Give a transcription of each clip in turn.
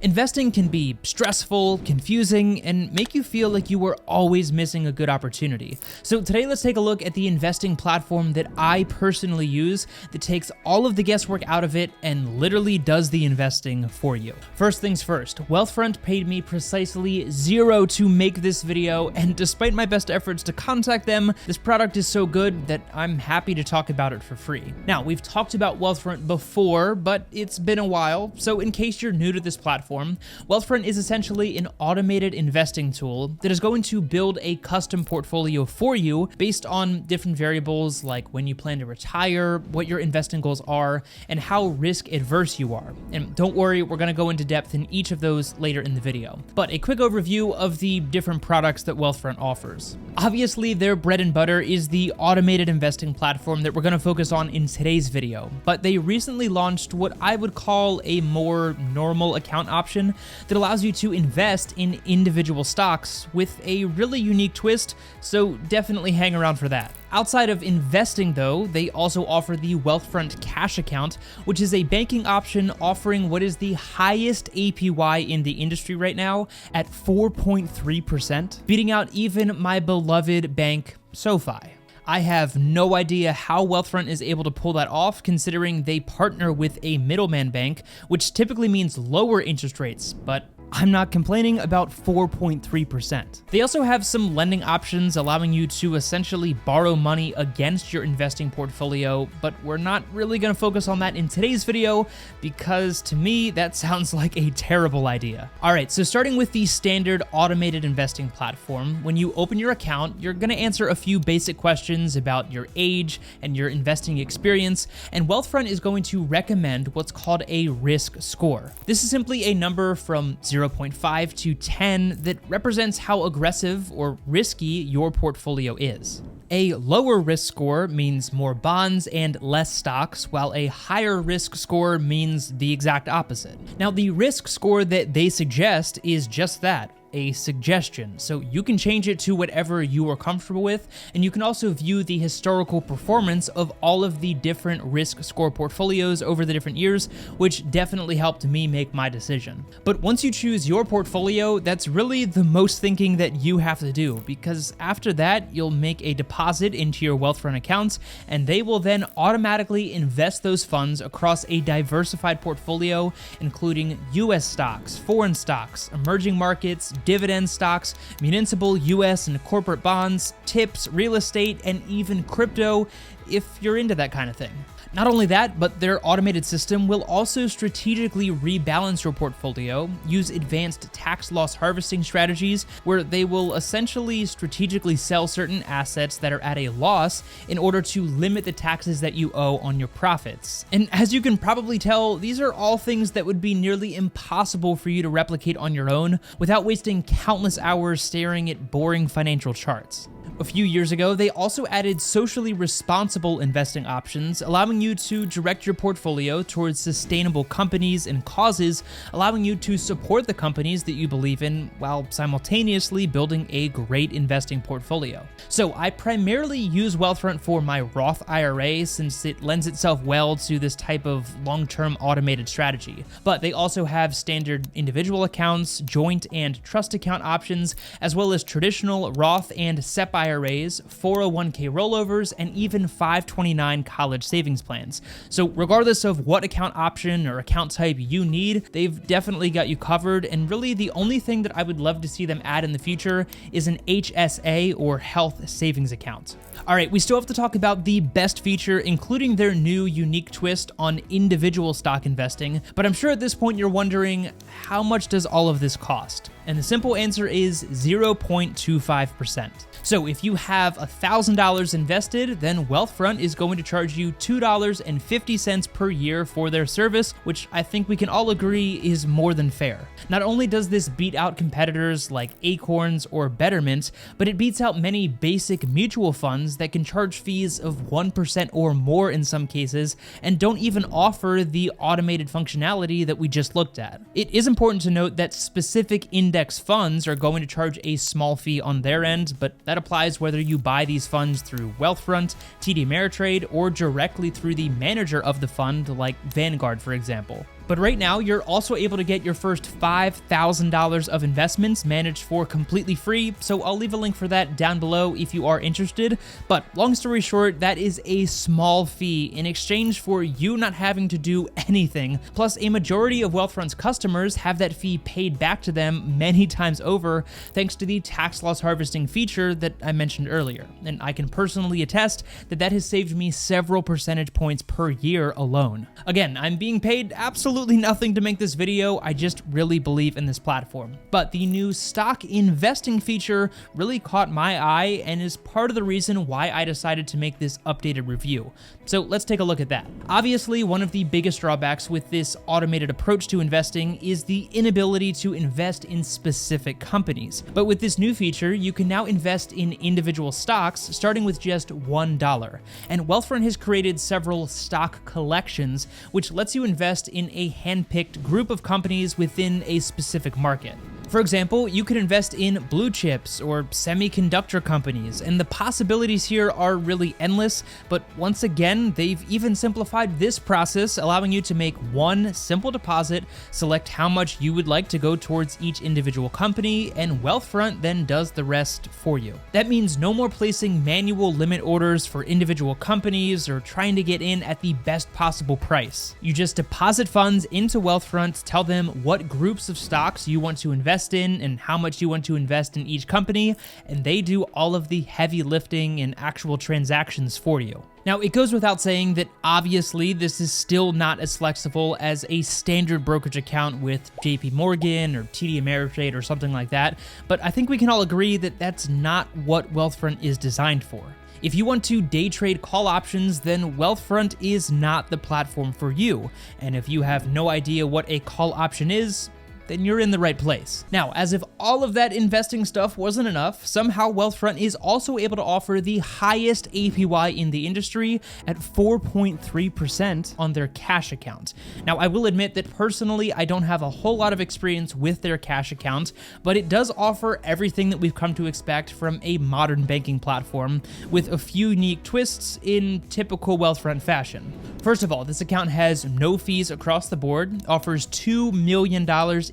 Investing can be stressful, confusing, and make you feel like you are always missing a good opportunity. So today let's take a look at the investing platform that I personally use that takes all of the guesswork out of it and literally does the investing for you. First things first, Wealthfront paid me precisely $0 to make this video, and despite my best efforts to contact them, this product is so good that I'm happy to talk about it for free. Now, we've talked about Wealthfront before, but it's been a while, so in case you're new to this platform, Wealthfront is essentially an automated investing tool that is going to build a custom portfolio for you based on different variables like when you plan to retire, what your investing goals are, and how risk adverse you are. And don't worry, we're going to go into depth in each of those later in the video. But a quick overview of the different products that Wealthfront offers. Obviously, their bread and butter is the automated investing platform that we're going to focus on in today's video, but they recently launched what I would call a more normal account option that allows you to invest in individual stocks with a really unique twist, so definitely hang around for that. Outside of investing though, they also offer the Wealthfront Cash Account, which is a banking option offering what is the highest APY in the industry right now at 4.3%, beating out even my beloved bank, SoFi. I have no idea how Wealthfront is able to pull that off, considering they partner with a middleman bank, which typically means lower interest rates, but I'm not complaining about 4.3%. They also have some lending options allowing you to essentially borrow money against your investing portfolio, but we're not really going to focus on that in today's video because to me, that sounds like a terrible idea. All right, so starting with the standard automated investing platform, when you open your account, you're going to answer a few basic questions about your age and your investing experience, and Wealthfront is going to recommend what's called a risk score. This is simply a number from 0.5 to 10 that represents how aggressive or risky your portfolio is. A lower risk score means more bonds and less stocks, while a higher risk score means the exact opposite. Now, the risk score that they suggest is just that, a suggestion, so you can change it to whatever you are comfortable with, and you can also view the historical performance of all of the different risk score portfolios over the different years, which definitely helped me make my decision. But once you choose your portfolio, that's really the most thinking that you have to do, because after that, you'll make a deposit into your Wealthfront accounts, and they will then automatically invest those funds across a diversified portfolio, including US stocks, foreign stocks, emerging markets, dividend stocks, municipal US and corporate bonds, tips, real estate, and even crypto if you're into that kind of thing. Not only that, but their automated system will also strategically rebalance your portfolio, use advanced tax loss harvesting strategies where they will essentially strategically sell certain assets that are at a loss in order to limit the taxes that you owe on your profits. And as you can probably tell, these are all things that would be nearly impossible for you to replicate on your own without wasting countless hours staring at boring financial charts. A few years ago, they also added socially responsible investing options, allowing you to direct your portfolio towards sustainable companies and causes, allowing you to support the companies that you believe in while simultaneously building a great investing portfolio. So I primarily use Wealthfront for my Roth IRA since it lends itself well to this type of long-term automated strategy. But they also have standard individual accounts, joint and trust account options, as well as traditional Roth and SEP IRAs, 401k rollovers, and even 529 college savings plans. So regardless of what account option or account type you need, they've definitely got you covered, and really the only thing that I would love to see them add in the future is an HSA or health savings account. All right, we still have to talk about the best feature, including their new unique twist on individual stock investing, but I'm sure at this point you're wondering, how much does all of this cost? And the simple answer is 0.25%. So if you have $1,000 invested, then Wealthfront is going to charge you $2.50 per year for their service, which I think we can all agree is more than fair. Not only does this beat out competitors like Acorns or Betterment, but it beats out many basic mutual funds that can charge fees of 1% or more in some cases, and don't even offer the automated functionality that we just looked at. It is important to note that specific index funds are going to charge a small fee on their end, but that applies whether you buy these funds through Wealthfront, TD Ameritrade, or directly through the manager of the fund like Vanguard, for example. But right now, you're also able to get your first $5,000 of investments managed for completely free, so I'll leave a link for that down below if you are interested. But long story short, that is a small fee in exchange for you not having to do anything. Plus, a majority of Wealthfront's customers have that fee paid back to them many times over, thanks to the tax loss harvesting feature that I mentioned earlier. And I can personally attest that that has saved me several percentage points per year alone. Again, I'm being paid absolutely nothing to make this video, I just really believe in this platform. But the new stock investing feature really caught my eye and is part of the reason why I decided to make this updated review. So let's take a look at that. Obviously, one of the biggest drawbacks with this automated approach to investing is the inability to invest in specific companies. But with this new feature, you can now invest in individual stocks starting with just $1. And Wealthfront has created several stock collections, which lets you invest in a hand-picked group of companies within a specific market. For example, you could invest in blue chips or semiconductor companies, and the possibilities here are really endless, but once again, they've even simplified this process, allowing you to make one simple deposit, select how much you would like to go towards each individual company, and Wealthfront then does the rest for you. That means no more placing manual limit orders for individual companies or trying to get in at the best possible price. You just deposit funds into Wealthfront, tell them what groups of stocks you want to invest in and how much you want to invest in each company, and they do all of the heavy lifting and actual transactions for you. Now, it goes without saying that obviously this is still not as flexible as a standard brokerage account with JP Morgan or TD Ameritrade or something like that, but I think we can all agree that that's not what Wealthfront is designed for. If you want to day trade call options, then Wealthfront is not the platform for you, and if you have no idea what a call option is, then you're in the right place. Now, as if all of that investing stuff wasn't enough, somehow Wealthfront is also able to offer the highest APY in the industry at 4.3% on their cash account. Now, I will admit that personally, I don't have a whole lot of experience with their cash account, but it does offer everything that we've come to expect from a modern banking platform, with a few unique twists in typical Wealthfront fashion. First of all, this account has no fees across the board, offers $2 million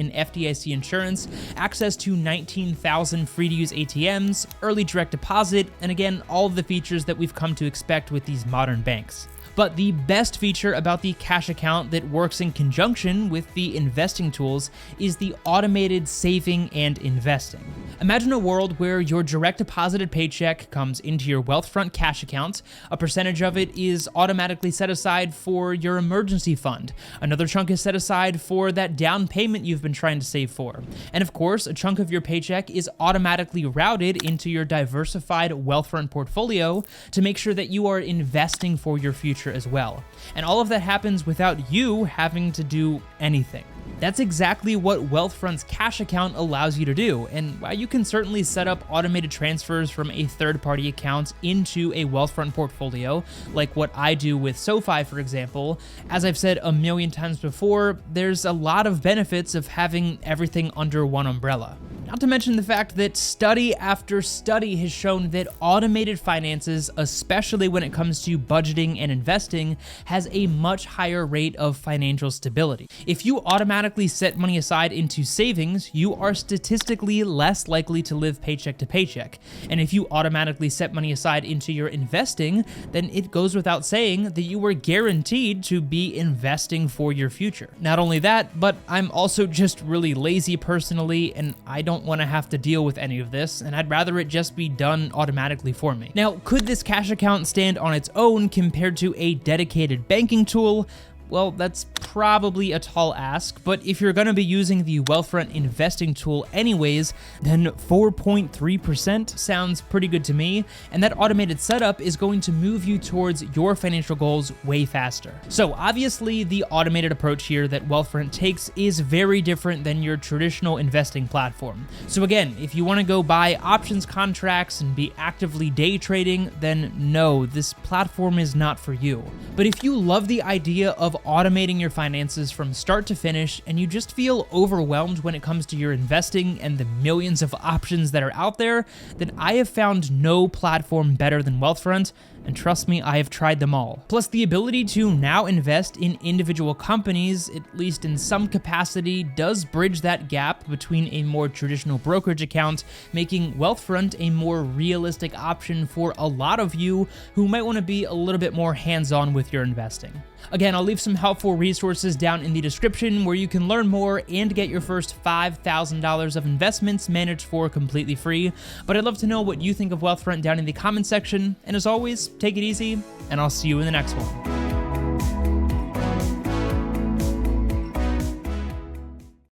in FDIC insurance, access to 19,000 free-to-use ATMs, early direct deposit, and again, all of the features that we've come to expect with these modern banks. But the best feature about the cash account that works in conjunction with the investing tools is the automated saving and investing. Imagine a world where your direct deposited paycheck comes into your Wealthfront cash account, a percentage of it is automatically set aside for your emergency fund, another chunk is set aside for that down payment you've been trying to save for, and of course, a chunk of your paycheck is automatically routed into your diversified Wealthfront portfolio to make sure that you are investing for your future as well. And all of that happens without you having to do anything. That's exactly what Wealthfront's cash account allows you to do, and while you can certainly set up automated transfers from a third-party account into a Wealthfront portfolio, like what I do with SoFi, for example, as I've said a million times before, there's a lot of benefits of having everything under one umbrella. Not to mention the fact that study after study has shown that automated finances, especially when it comes to budgeting and investing, has a much higher rate of financial stability. If you automatically set money aside into savings, you are statistically less likely to live paycheck to paycheck. And if you automatically set money aside into your investing, then it goes without saying that you are guaranteed to be investing for your future. Not only that, but I'm also just really lazy personally, and I don't want to have to deal with any of this, and I'd rather it just be done automatically for me. Now, could this cash account stand on its own compared to a dedicated banking tool? Well, that's probably a tall ask, but if you're going to be using the Wealthfront investing tool anyways, then 4.3% sounds pretty good to me, and that automated setup is going to move you towards your financial goals way faster. So obviously, the automated approach here that Wealthfront takes is very different than your traditional investing platform. So again, if you want to go buy options contracts and be actively day trading, then no, this platform is not for you. But if you love the idea of automating your finances from start to finish and you just feel overwhelmed when it comes to your investing and the millions of options that are out there, then I have found no platform better than Wealthfront. And trust me, I have tried them all. Plus, the ability to now invest in individual companies, at least in some capacity, does bridge that gap between a more traditional brokerage account, making Wealthfront a more realistic option for a lot of you who might want to be a little bit more hands-on with your investing. Again, I'll leave some helpful resources down in the description where you can learn more and get your first $5,000 of investments managed for completely free. But I'd love to know what you think of Wealthfront down in the comment section. And as always, take it easy, and I'll see you in the next one.